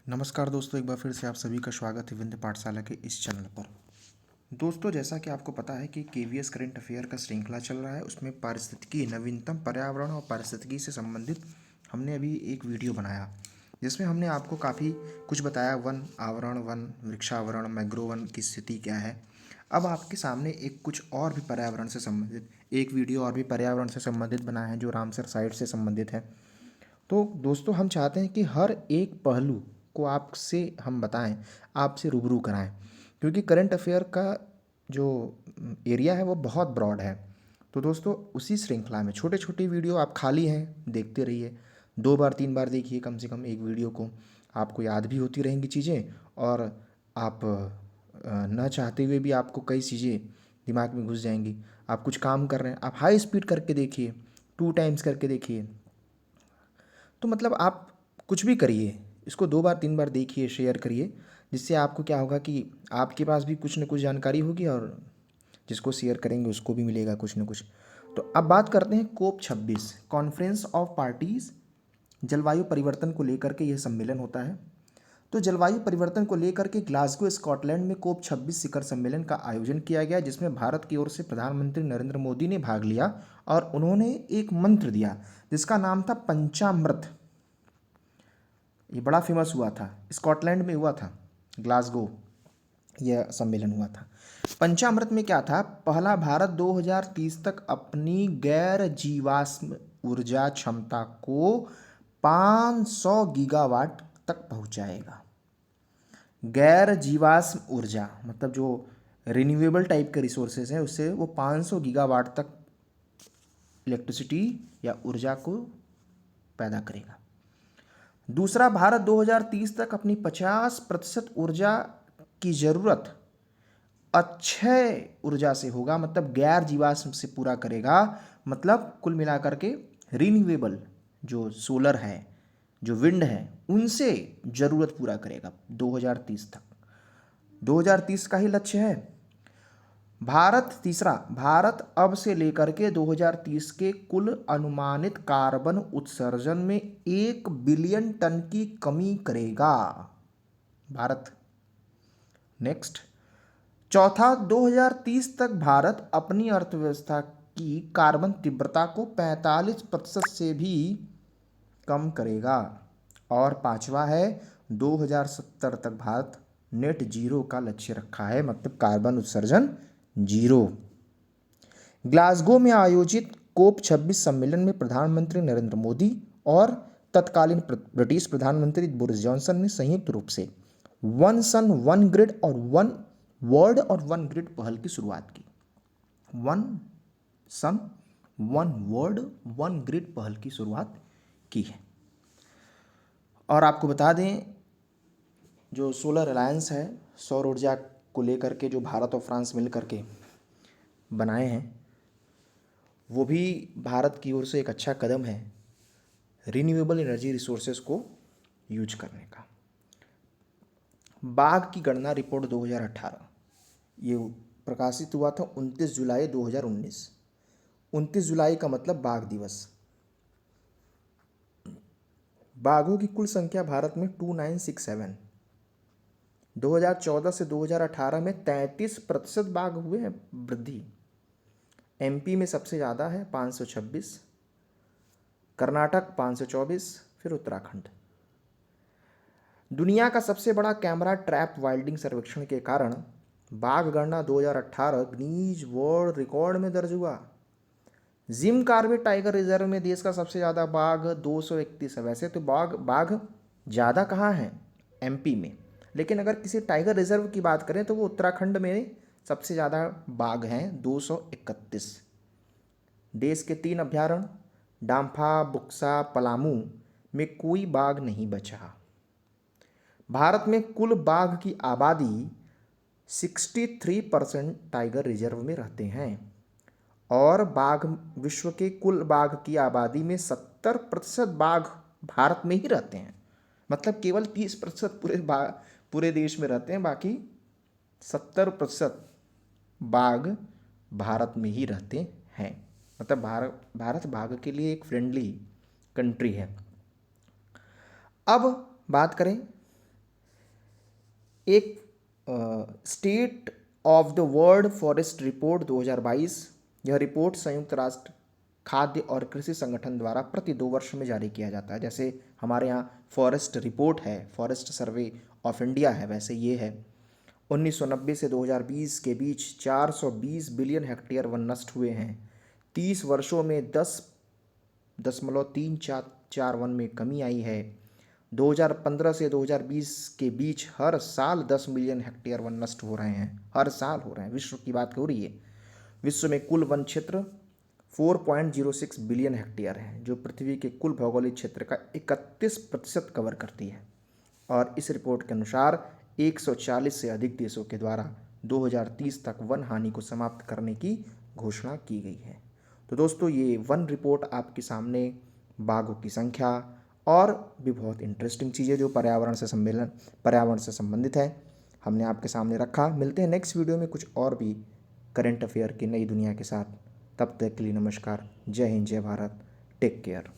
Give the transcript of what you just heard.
नमस्कार दोस्तों, एक बार फिर से आप सभी का स्वागत है विंध्य पाठशाला के इस चैनल पर। दोस्तों, जैसा कि आपको पता है कि केवीएस करंट अफेयर का श्रृंखला चल रहा है, उसमें पारिस्थितिकी, नवीनतम पर्यावरण और पारिस्थितिकी से संबंधित हमने अभी एक वीडियो बनाया, जिसमें हमने आपको काफ़ी कुछ बताया। वन आवरण, वन वृक्षावरण, मैंग्रोव वन की स्थिति क्या है। अब आपके सामने एक कुछ और भी पर्यावरण से संबंधित एक वीडियो और भी पर्यावरण से संबंधित बना है, जो रामसर साइट से संबंधित है। तो दोस्तों, हम चाहते हैं कि हर एक पहलू को आपसे हम बताएं, आपसे रूबरू कराएं, क्योंकि करंट अफेयर का जो एरिया है वो बहुत ब्रॉड है। तो दोस्तों, उसी श्रृंखला में छोटे छोटे वीडियो आप खाली हैं देखते रहिए, 2 बार 3 बार देखिए कम से कम एक वीडियो को। आपको याद भी होती रहेंगी चीज़ें, और आप न चाहते हुए भी आपको कई चीज़ें दिमाग में घुस जाएंगी। आप कुछ काम कर रहे हैं, आप हाई स्पीड करके देखिए, 2 टाइम्स करके देखिए। तो मतलब आप कुछ भी करिए, इसको 2 बार 3 बार देखिए, शेयर करिए, जिससे आपको क्या होगा कि आपके पास भी कुछ न कुछ जानकारी होगी, और जिसको शेयर करेंगे उसको भी मिलेगा कुछ न कुछ। तो अब बात करते हैं COP26 कॉन्फ्रेंस ऑफ पार्टीज। जलवायु परिवर्तन को लेकर के यह सम्मेलन होता है। तो जलवायु परिवर्तन को लेकर के ग्लासगो स्कॉटलैंड में COP26 शिखर सम्मेलन का आयोजन किया गया, जिसमें भारत की ओर से प्रधानमंत्री नरेंद्र मोदी ने भाग लिया, और उन्होंने एक मंत्र दिया जिसका नाम था पंचामृत। ये बड़ा फेमस हुआ था, स्कॉटलैंड में हुआ था, ग्लासगो यह सम्मेलन हुआ था। पंचामृत में क्या था? पहला, भारत 2030 तक अपनी गैर जीवाश्म ऊर्जा क्षमता को 500 गीगावाट तक पहुंचाएगा। गैर जीवाश्म ऊर्जा मतलब जो रिन्यूएबल टाइप के रिसोर्सेज हैं, उससे वो 500 गीगावाट तक इलेक्ट्रिसिटी या ऊर्जा को पैदा करेगा। दूसरा, भारत 2030 तक अपनी 50% ऊर्जा की ज़रूरत अक्षय ऊर्जा से होगा, मतलब गैर जीवाश्म से पूरा करेगा। मतलब कुल मिलाकर के रिन्यूएबल जो सोलर है, जो विंड है, उनसे ज़रूरत पूरा करेगा 2030 तक। 2030 का ही लक्ष्य है। तीसरा, भारत अब से लेकर के 2030 के कुल अनुमानित कार्बन उत्सर्जन में 1 बिलियन टन की कमी करेगा भारत। नेक्स्ट, चौथा, 2030 तक भारत अपनी अर्थव्यवस्था की कार्बन तीव्रता को 45% से भी कम करेगा। और पांचवा है, 2070 तक भारत नेट जीरो का लक्ष्य रखा है, मतलब कार्बन उत्सर्जन जीरो। ग्लासगो में आयोजित COP26 सम्मेलन में प्रधानमंत्री नरेंद्र मोदी और तत्कालीन ब्रिटिश प्रधानमंत्री बोरिस जॉनसन ने संयुक्त रूप से वन सन वन ग्रिड और वन वर्ल्ड और वन ग्रिड पहल की शुरुआत की। One sun one world one grid पहल की शुरुआत की है। और आपको बता दें, जो सोलर अलायंस है, सौर ऊर्जा को लेकर के जो भारत और फ्रांस मिल करके बनाए हैं, वो भी भारत की ओर से एक अच्छा कदम है रिन्यूएबल एनर्जी रिसोर्सेज को यूज करने का। बाघ की गणना रिपोर्ट 2018 ये प्रकाशित हुआ था 29 जुलाई 2019। 29 जुलाई का मतलब बाघ दिवस। बाघों की कुल संख्या भारत में 2967। 2014 से 2018 में 33% बाघ हुए हैं वृद्धि। MP में सबसे ज़्यादा है 526, कर्नाटक 524, फिर उत्तराखंड। दुनिया का सबसे बड़ा कैमरा ट्रैप वाइल्डिंग सर्वेक्षण के कारण बाघ गणना 2018 गिनीज वर्ल्ड रिकॉर्ड में दर्ज हुआ। जिम कॉर्बेट टाइगर रिजर्व में देश का सबसे ज़्यादा बाघ 231 है। वैसे तो बाघ ज़्यादा कहाँ हैं? MP में, लेकिन अगर किसी टाइगर रिजर्व की बात करें तो वो उत्तराखंड में सबसे ज़्यादा बाघ हैं, 231। देश के 3 अभ्यारण्य डांफा, बुक्सा, पलामू में कोई बाघ नहीं बचा। भारत में कुल बाघ की आबादी 63% टाइगर रिजर्व में रहते हैं, और विश्व के कुल बाघ की आबादी में 70% बाघ भारत में ही रहते हैं। मतलब केवल 30% पूरे देश में रहते हैं, बाकी 70% बाघ भारत में ही रहते हैं। मतलब भारत बाघ के लिए एक फ्रेंडली कंट्री है। अब बात करें एक state of the world forest report 2022, यह रिपोर्ट संयुक्त राष्ट्र खाद्य और कृषि संगठन द्वारा प्रति 2 वर्ष में जारी किया जाता है। जैसे हमारे यहाँ फॉरेस्ट रिपोर्ट है, फॉरेस्ट सर्वे ऑफ इंडिया है, वैसे ये है। 1990 से 2020 के बीच 420 बिलियन हेक्टेयर वन नष्ट हुए हैं। 30 वर्षों में 10.344 वन में कमी आई है। 2015 से 2020 के बीच हर साल 10 मिलियन हेक्टेयर वन नष्ट हो रहे हैं, हर साल हो रहे हैं। विश्व की बात हो रही है। विश्व में कुल वन क्षेत्र 4.06 बिलियन हेक्टेयर है, जो पृथ्वी के कुल भौगोलिक क्षेत्र का 31% कवर करती है। और इस रिपोर्ट के अनुसार 140 से अधिक देशों के द्वारा 2030 तक वन हानि को समाप्त करने की घोषणा की गई है। तो दोस्तों, ये वन रिपोर्ट आपके सामने बाघों की संख्या और भी बहुत इंटरेस्टिंग चीज़ें जो पर्यावरण से संबंधित है, हमने आपके सामने रखा। मिलते हैं नेक्स्ट वीडियो में कुछ और भी करंट अफेयर की नई दुनिया के साथ। तब तक के लिए नमस्कार। जय हिंद, जय भारत। Take care.